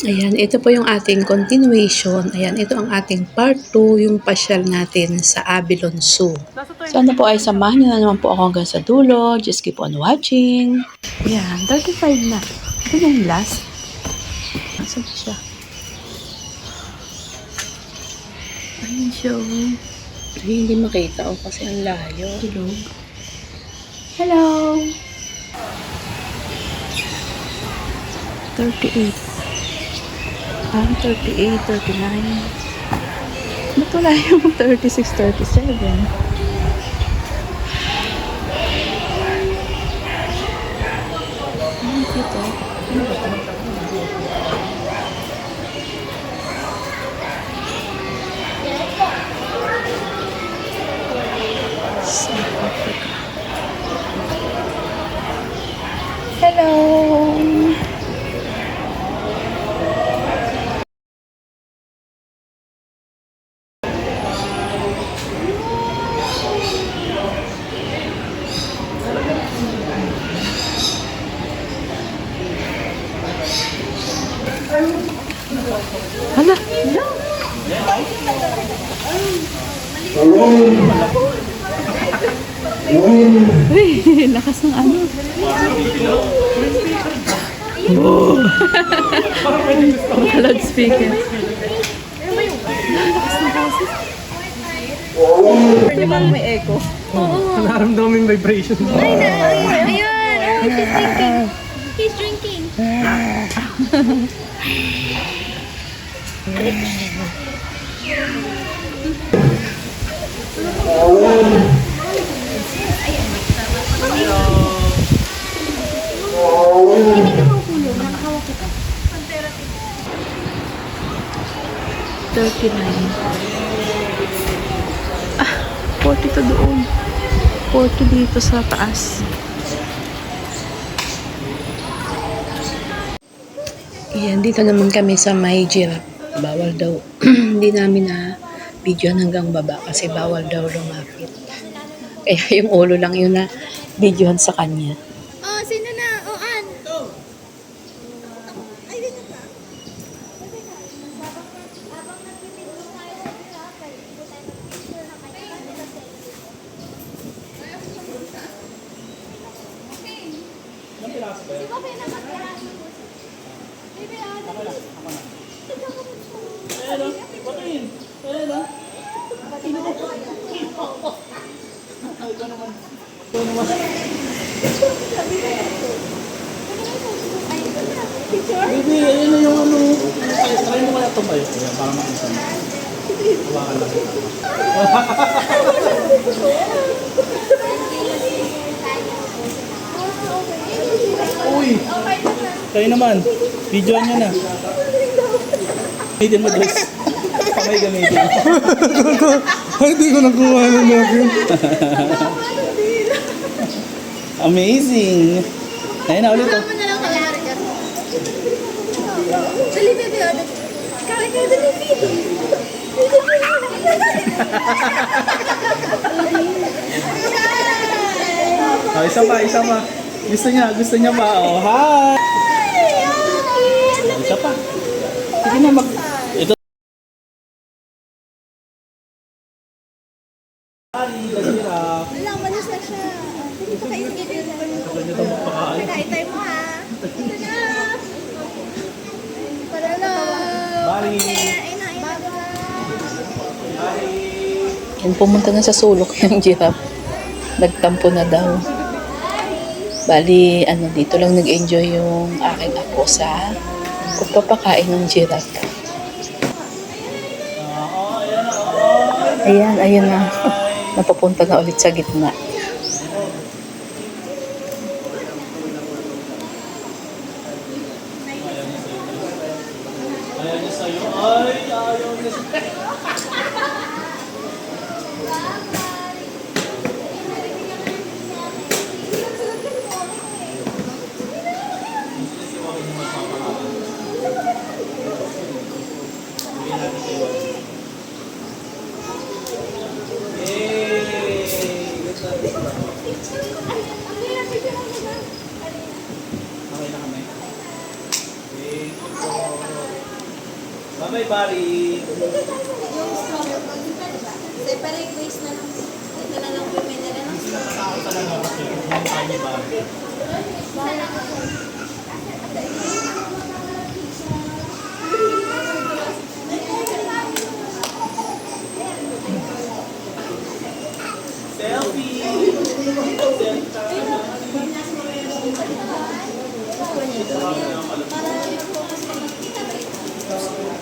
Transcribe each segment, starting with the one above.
Ayan, ito po yung ating continuation. Ayan, ito ang ating part 2, yung pasyal natin sa Abilon Zoo. Sana po ay samahan niyo na naman po ako hanggang sa dulo. Just keep on watching. Ayan, 35 na. Ito na yung last. Nasaan siya? Ayun siya. Ay, hindi makita o kasi ang layo. Tulog. Hello! 38. 38, 39. Ba't wala yung 36, 37? Ano ito? Ano ba ito? South Africa. Hello! Hala! Uy, lakas ng ano. Oh. Loudspeaker. Lakas ng boses. Di ba may echo? Naramdaman yung vibration. Ay, ayun. Oh, he's drinking. Hindi ka makukulong. Nakahawak kita. 39. 40 doon. 40 dito sa taas. Ayan, dito naman kami sa may giraffe. Bawal daw. Hindi namin na video hanggang baba kasi bawal daw lumapit. Kaya yung ulo lang yun na videohan sa kanya. Oh, sino na? Oh, Ann. Ay, ganyan ka. Baby, ayun na yung ano. Try mo kaya ito ba yun? Para makita mo. Hawakan lang. Uy! Kayo naman. Videoan nyo na. Gamitin mo, Dres. Kamay gamitin. Hindi ko nakuha ng nakin. Amazing! Ayun na ulit oh. Ano na lang kalahari ka? Dali, baby. Kaya ka, dali, baby. Oh, isa pa, isa pa. Gusto niya pa. Oh, hi! Isa pa. Sige na, ito. Wala, malis na siya. Hindi pa kayo sige din. Pagkaitay mo, ha? Ito na. Palala. Bali. Yan, pumunta na sa sulok yung giraffe. Nagtampo na daw. Bali, dito lang nag-enjoy yung aking apo sa pagpapakain ng giraffe. Ayan na. Napapunta na ulit sa gitna. Ayaw niya sa'yo. Ay, ayaw niya sa'yo. Okay na kami. Bye-bye, Barry. Yung stroller ko, separate ways na lang. Ito na lang women na lang. Nakakao talaga kasi yung kami, Barry.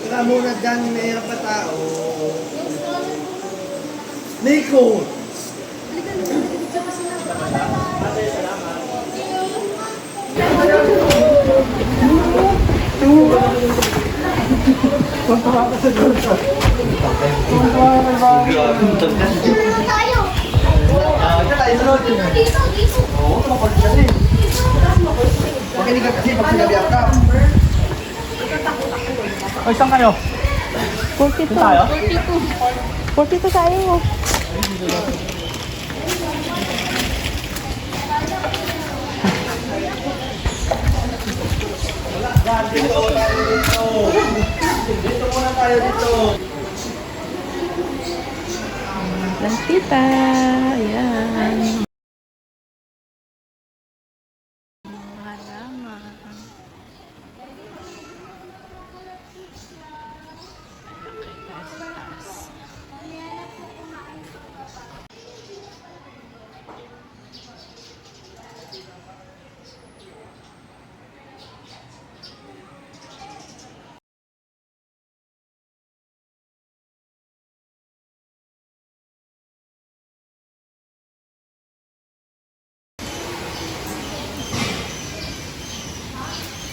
Kaya muna dyan, mayroon pa tao. Nico! Tayo! Dito, dito! Oo, kapag kasi. Makinig ka kasi pag sinabihan ka. Ay, saan kayo? 42. Tayo? 42 tayo. Dito muna tayo dito. Lantita. Ayan. Halaman.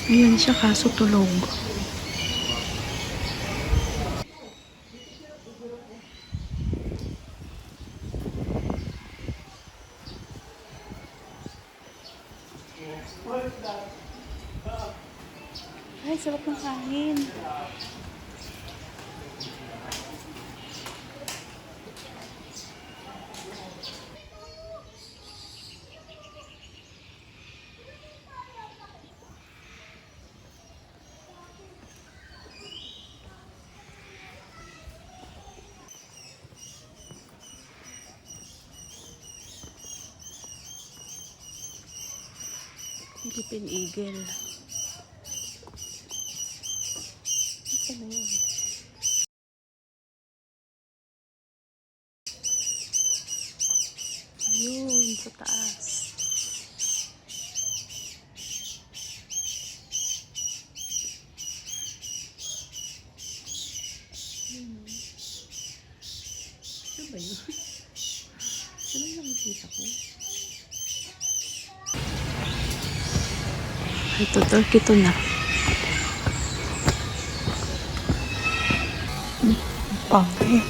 Ayan siya kaso tulog. Ay, sarap ng kanin. Philippine Eagle. Ito na yun. Ayun, sa taas. Ayun. Ano ba yun? Ano yung nakikita ko? Ito, turkey to na. Pangit.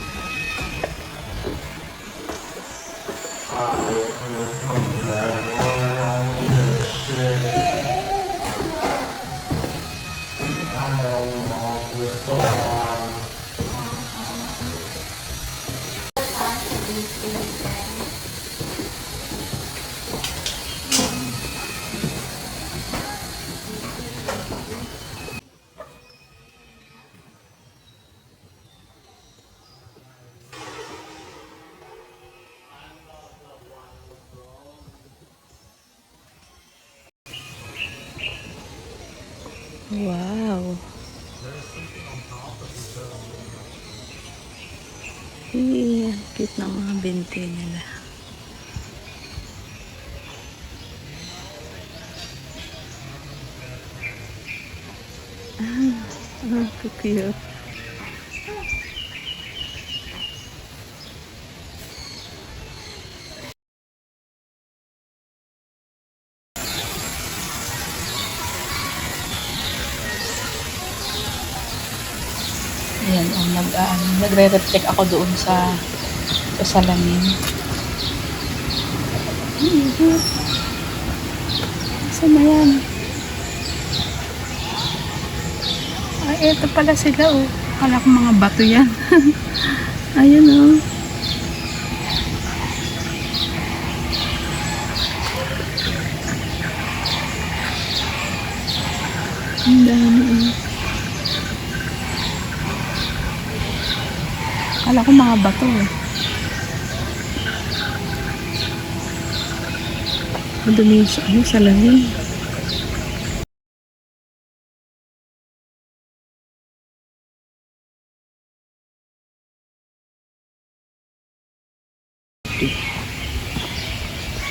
Wow. Cute ng mga binti nila. Cute. Ayan, nagre-check ako doon sa salamin. Saan na yan? Ay, eto pala sila, oh. Akala ko mga bato yan. Ayan, oh. Ang dami, oh. Kala ko mga bato eh. Madumi yung salamin.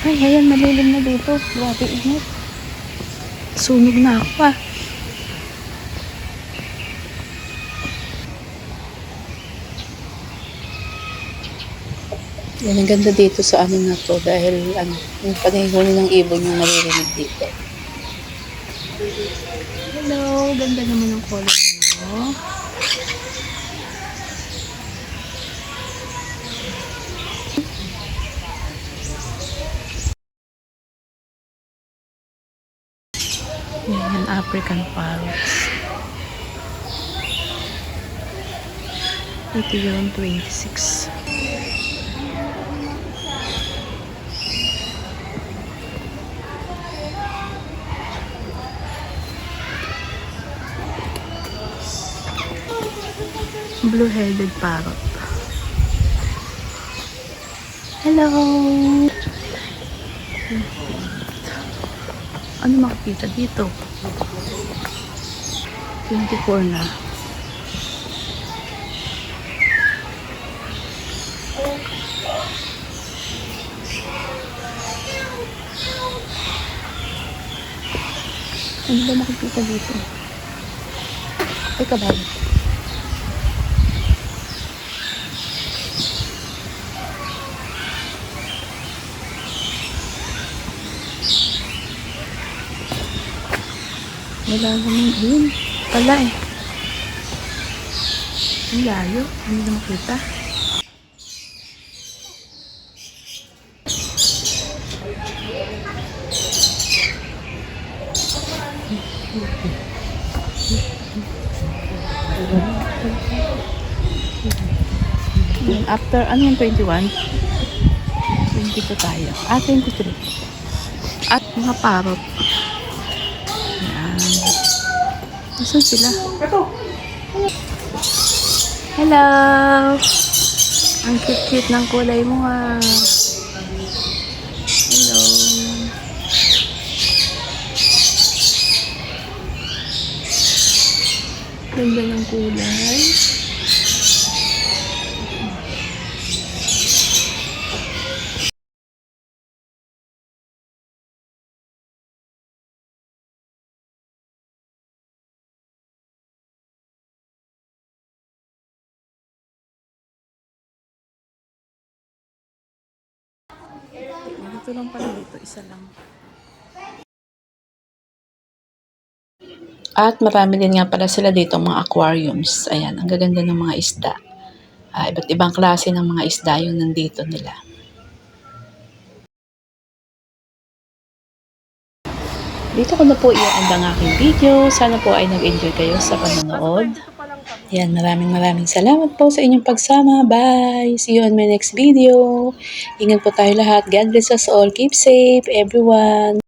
Ay, ayan, malilim na dito. Grabe init. Sunog na ako ah. Yan, ang ganda dito sa ano na to dahil yung panihuli ng ibon yung naririnig dito. Hello, ganda naman ng color mo. Yan, African parrots. Ito yung 26. Blue-headed parrot. Hello! Ano makikita dito? 24 na. Ano ba makikita dito? Ay, kabalo. Wala naman yun. Pala eh. Ang layo. Hindi na makita. After, ano yung 21? 22 tayo. 23. At mga parot. Yan. Nasaan sila? Hello! Ang cute-cute ng kulay mo nga. Hello! Ganda ng kulay. Ito lang pala dito, isa lang. At marami din nga pala sila dito mga aquariums. Ayan, ang gaganda ng mga isda. Iba't ibang klase ng mga isda yung nandito nila. Dito ko na po i-end ang aking video. Sana po ay nag-enjoy kayo sa panonood. Ayan, maraming salamat po sa inyong pagsama. Bye! See you on my next video. Ingat po tayo lahat. God bless us all. Keep safe, everyone.